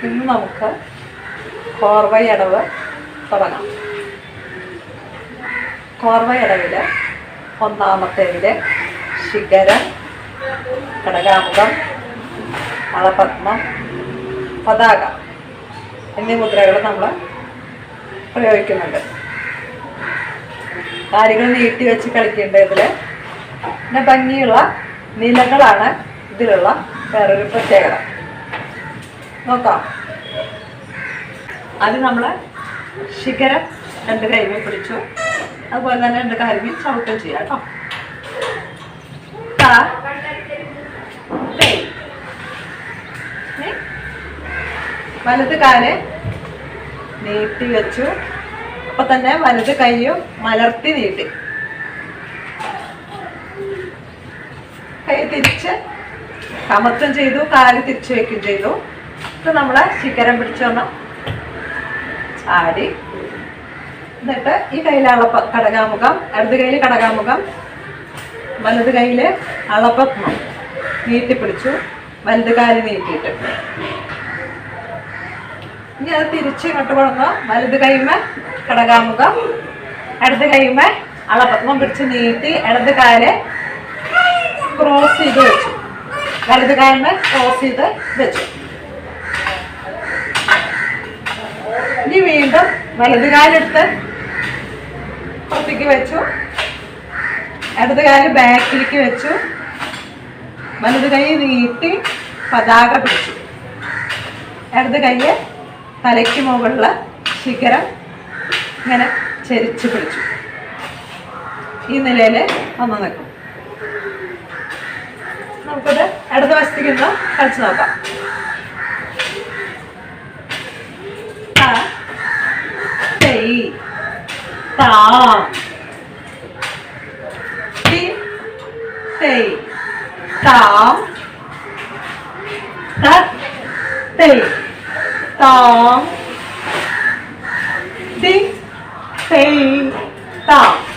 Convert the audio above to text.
ഇന്ന് നമുക്ക് കോർവയടവ് തുടങ്ങാം. കോർവയടവിൽ ഒന്നാമത്തേതിൽ ശിഖരം, കടകാമുഖം, അളപത്മം, പതാക എന്നീ മുദ്രകൾ നമ്മൾ പ്രയോഗിക്കുന്നുണ്ട്. കാര്യങ്ങൾ നീട്ടി വെച്ച് കളിക്കേണ്ടതിൽ പിന്നെ ഭംഗിയുള്ള നിലകളാണ് ഇതിലുള്ള വേറൊരു പ്രത്യേകത. നോക്കാം. ആദ്യം നമ്മൾ ശിഖരം 2 കൈമേൽ പിടിച്ചു, അതുപോലെ തന്നെ 2 കാലുമേൽ ചവിട്ടും ചെയ്യാം കേട്ടോ. വലത് കാല് നീട്ടി വെച്ചു, അപ്പൊ തന്നെ വലത് കൈയും മലർത്തി നീട്ടി, കൈ തിരിച്ച് കമത്തും ചെയ്തു, കാല് തിരിച്ചു വെക്കുകയും ചെയ്തു. ഇത് നമ്മളെ ശിഖരം പിടിച്ചൊന്ന് ചാടി, എന്നിട്ട് ഈ കയ്യിലുള്ള കടകാമുഖം, ഇടത് കയ്യിൽ കടകാമുഖം, വലത് കയ്യിൽ അളപത്മം നീട്ടിപ്പിടിച്ചു, വലത് കാല് നീട്ടിയിട്ട് ഇനി അത് തിരിച്ച് ഇങ്ങോട്ട് കൊടുക്കുക. വലത് കൈമേ കടകാമുഖം, ഇടത് കൈമേ അളപത്മം പിടിച്ച് നീട്ടി, ഇടത് കാല് ക്രോസ് ചെയ്ത് വെച്ചു, വലത് കാലിന് ക്രോസ് ചെയ്ത് വെച്ചു. ഇനി വീണ്ടും വലത് കാലെടുത്ത് പുറത്തേക്ക് വെച്ചു, ഇടത് കാല് ബാക്കിലേക്ക് വെച്ചു, വലത് കൈ നീട്ടി പതാക പിടിച്ചു, ഇടത് കൈ തലയ്ക്ക് മുകളിൽ ശിഖരം ഇങ്ങനെ ചരിച്ച് പിടിച്ചു. ഈ നിലയിൽ വന്ന് നിൽക്കും. നമുക്കത് ഇടത് വശത്തേക്ക് കളിച്ച് നോക്കാം. Tam,